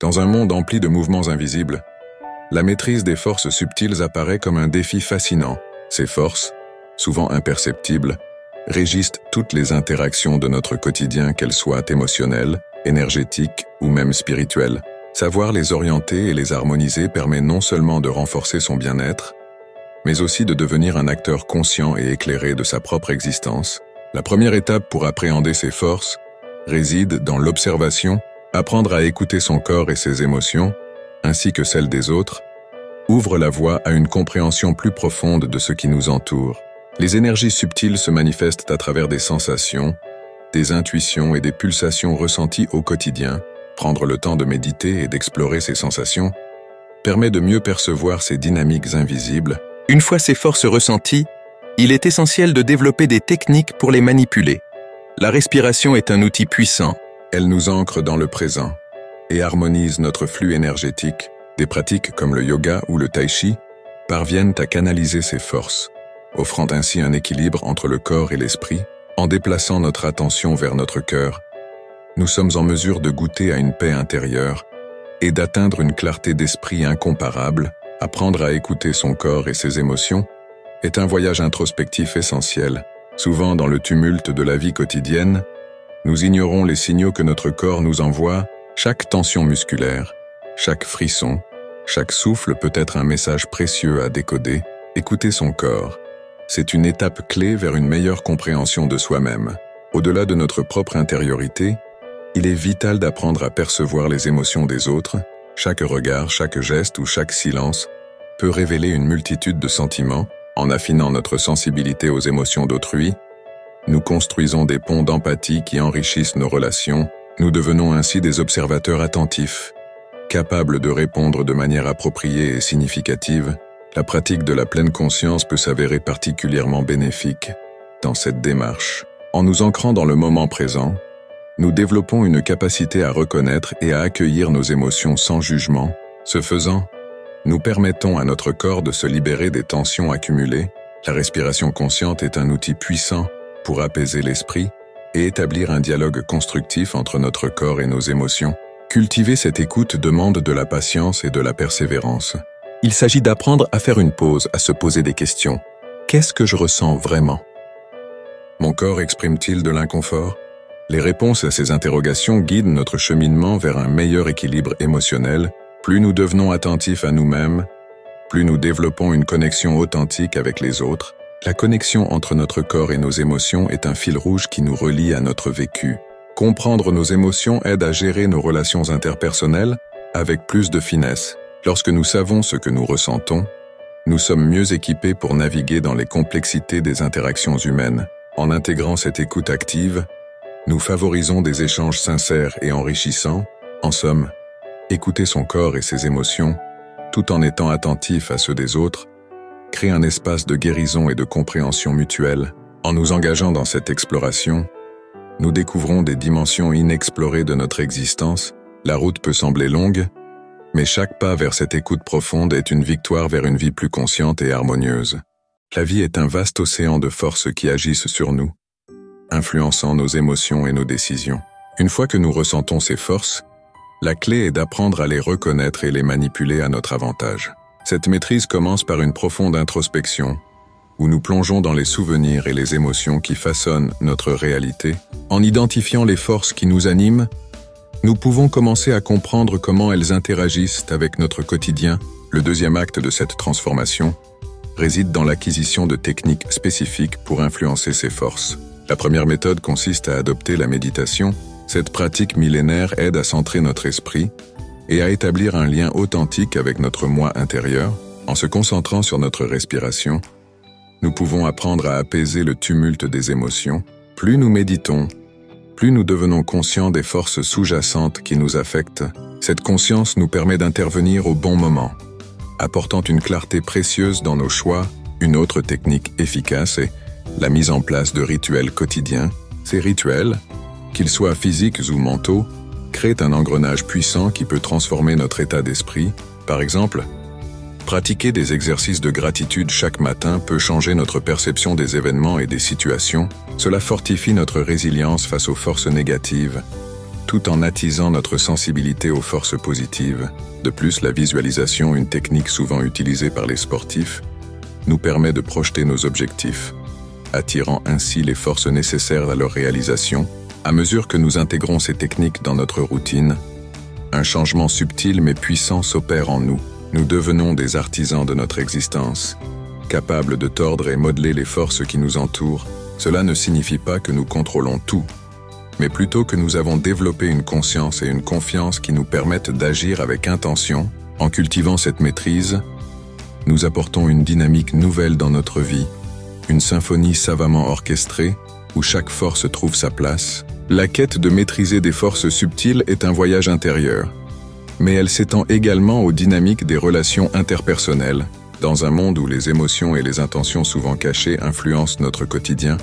Dans un monde empli de mouvements invisibles, la maîtrise des forces subtiles apparaît comme un défi fascinant. Ces forces, souvent imperceptibles, régissent toutes les interactions de notre quotidien, qu'elles soient émotionnelles, énergétiques ou même spirituelles. Savoir les orienter et les harmoniser permet non seulement de renforcer son bien-être, mais aussi de devenir un acteur conscient et éclairé de sa propre existence. La première étape pour appréhender ses forces réside dans l'observation. Apprendre à écouter son corps et ses émotions, ainsi que celles des autres, ouvre la voie à une compréhension plus profonde de ce qui nous entoure. Les énergies subtiles se manifestent à travers des sensations, des intuitions et des pulsations ressenties au quotidien. Prendre le temps de méditer et d'explorer ces sensations permet de mieux percevoir ces dynamiques invisibles. Une fois ces forces ressenties, il est essentiel de développer des techniques pour les manipuler. La respiration est un outil puissant. Elle nous ancre dans le présent et harmonise notre flux énergétique. Des pratiques comme le yoga ou le tai chi parviennent à canaliser ces forces, offrant ainsi un équilibre entre le corps et l'esprit. En déplaçant notre attention vers notre cœur, nous sommes en mesure de goûter à une paix intérieure et d'atteindre une clarté d'esprit incomparable. Apprendre à écouter son corps et ses émotions est un voyage introspectif essentiel. Souvent dans le tumulte de la vie quotidienne, nous ignorons les signaux que notre corps nous envoie. Chaque tension musculaire, chaque frisson, chaque souffle peut être un message précieux à décoder. Écouter son corps, c'est une étape clé vers une meilleure compréhension de soi-même. Au-delà de notre propre intériorité, il est vital d'apprendre à percevoir les émotions des autres. Chaque regard, chaque geste ou chaque silence peut révéler une multitude de sentiments. En affinant notre sensibilité aux émotions d'autrui, nous construisons des ponts d'empathie qui enrichissent nos relations. Nous devenons ainsi des observateurs attentifs, capables de répondre de manière appropriée et significative. La pratique de la pleine conscience peut s'avérer particulièrement bénéfique dans cette démarche. En nous ancrant dans le moment présent, nous développons une capacité à reconnaître et à accueillir nos émotions sans jugement. Ce faisant, nous permettons à notre corps de se libérer des tensions accumulées. La respiration consciente est un outil puissant pour apaiser l'esprit et établir un dialogue constructif entre notre corps et nos émotions. Cultiver cette écoute demande de la patience et de la persévérance. Il s'agit d'apprendre à faire une pause, à se poser des questions. Qu'est-ce que je ressens vraiment? Mon corps exprime-t-il de l'inconfort? Les réponses à ces interrogations guident notre cheminement vers un meilleur équilibre émotionnel. Plus nous devenons attentifs à nous-mêmes, plus nous développons une connexion authentique avec les autres. La connexion entre notre corps et nos émotions est un fil rouge qui nous relie à notre vécu. Comprendre nos émotions aide à gérer nos relations interpersonnelles avec plus de finesse. Lorsque nous savons ce que nous ressentons, nous sommes mieux équipés pour naviguer dans les complexités des interactions humaines. En intégrant cette écoute active, nous favorisons des échanges sincères et enrichissants. En somme, écouter son corps et ses émotions, tout en étant attentif à ceux des autres, crée un espace de guérison et de compréhension mutuelle. En nous engageant dans cette exploration, nous découvrons des dimensions inexplorées de notre existence. La route peut sembler longue, mais chaque pas vers cette écoute profonde est une victoire vers une vie plus consciente et harmonieuse. La vie est un vaste océan de forces qui agissent sur nous, influençant nos émotions et nos décisions. Une fois que nous ressentons ces forces, la clé est d'apprendre à les reconnaître et les manipuler à notre avantage. Cette maîtrise commence par une profonde introspection, où nous plongeons dans les souvenirs et les émotions qui façonnent notre réalité. En identifiant les forces qui nous animent, nous pouvons commencer à comprendre comment elles interagissent avec notre quotidien. Le deuxième acte de cette transformation réside dans l'acquisition de techniques spécifiques pour influencer ces forces. La première méthode consiste à adopter la méditation. Cette pratique millénaire aide à centrer notre esprit et à établir un lien authentique avec notre moi intérieur. En se concentrant sur notre respiration, nous pouvons apprendre à apaiser le tumulte des émotions. Plus nous méditons, plus nous devenons conscients des forces sous-jacentes qui nous affectent. Cette conscience nous permet d'intervenir au bon moment, apportant une clarté précieuse dans nos choix. Une autre technique efficace est la mise en place de rituels quotidiens. Ces rituels, qu'ils soient physiques ou mentaux, créent un engrenage puissant qui peut transformer notre état d'esprit. Par exemple, pratiquer des exercices de gratitude chaque matin peut changer notre perception des événements et des situations. Cela fortifie notre résilience face aux forces négatives, tout en attisant notre sensibilité aux forces positives. De plus, la visualisation, une technique souvent utilisée par les sportifs, nous permet de projeter nos objectifs, attirant ainsi les forces nécessaires à leur réalisation. À mesure que nous intégrons ces techniques dans notre routine, un changement subtil mais puissant s'opère en nous. Nous devenons des artisans de notre existence, capables de tordre et modeler les forces qui nous entourent. Cela ne signifie pas que nous contrôlons tout, mais plutôt que nous avons développé une conscience et une confiance qui nous permettent d'agir avec intention. En cultivant cette maîtrise, nous apportons une dynamique nouvelle dans notre vie, une symphonie savamment orchestrée où chaque force trouve sa place. La quête de maîtriser des forces subtiles est un voyage intérieur, mais elle s'étend également aux dynamiques des relations interpersonnelles. Dans un monde où les émotions et les intentions souvent cachées influencent notre quotidien,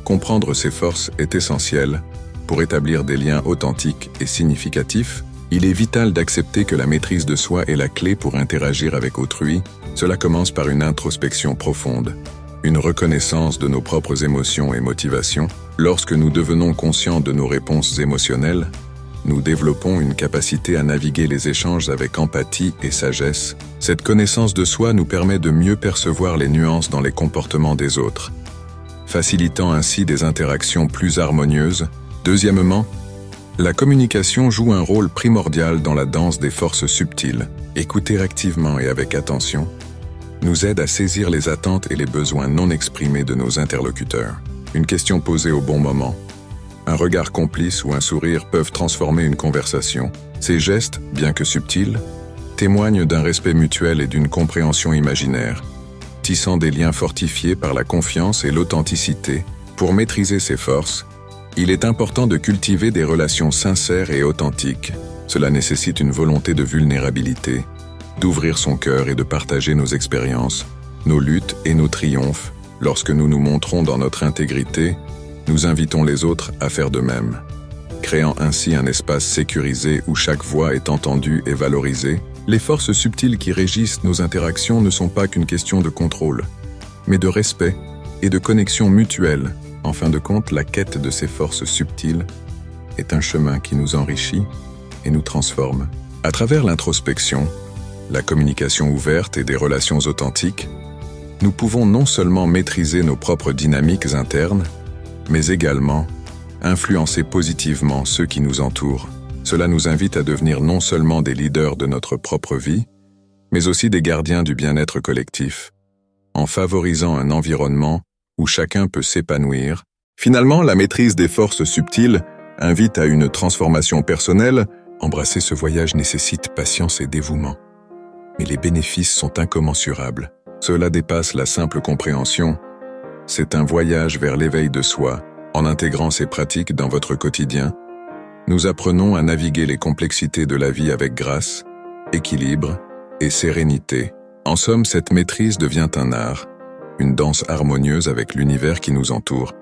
comprendre ces forces est essentiel. Pour établir des liens authentiques et significatifs, il est vital d'accepter que la maîtrise de soi est la clé pour interagir avec autrui. Cela commence par une introspection profonde, une reconnaissance de nos propres émotions et motivations. Lorsque nous devenons conscients de nos réponses émotionnelles, nous développons une capacité à naviguer les échanges avec empathie et sagesse. Cette connaissance de soi nous permet de mieux percevoir les nuances dans les comportements des autres, facilitant ainsi des interactions plus harmonieuses. Deuxièmement, la communication joue un rôle primordial dans la danse des forces subtiles. Écouter activement et avec attention nous aide à saisir les attentes et les besoins non exprimés de nos interlocuteurs. Une question posée au bon moment, un regard complice ou un sourire peuvent transformer une conversation. Ces gestes, bien que subtils, témoignent d'un respect mutuel et d'une compréhension imaginaire, tissant des liens fortifiés par la confiance et l'authenticité. Pour maîtriser ces forces, il est important de cultiver des relations sincères et authentiques. Cela nécessite une volonté de vulnérabilité, d'ouvrir son cœur et de partager nos expériences, nos luttes et nos triomphes. Lorsque nous nous montrons dans notre intégrité, nous invitons les autres à faire de même, créant ainsi un espace sécurisé où chaque voix est entendue et valorisée. Les forces subtiles qui régissent nos interactions ne sont pas qu'une question de contrôle, mais de respect et de connexion mutuelle. En fin de compte, la quête de ces forces subtiles est un chemin qui nous enrichit et nous transforme. À travers l'introspection, la communication ouverte et des relations authentiques, nous pouvons non seulement maîtriser nos propres dynamiques internes, mais également influencer positivement ceux qui nous entourent. Cela nous invite à devenir non seulement des leaders de notre propre vie, mais aussi des gardiens du bien-être collectif, en favorisant un environnement où chacun peut s'épanouir. Finalement, la maîtrise des forces subtiles invite à une transformation personnelle. Embrasser ce voyage nécessite patience et dévouement, mais les bénéfices sont incommensurables. Cela dépasse la simple compréhension. C'est un voyage vers l'éveil de soi. En intégrant ces pratiques dans votre quotidien, nous apprenons à naviguer les complexités de la vie avec grâce, équilibre et sérénité. En somme, cette maîtrise devient un art, une danse harmonieuse avec l'univers qui nous entoure.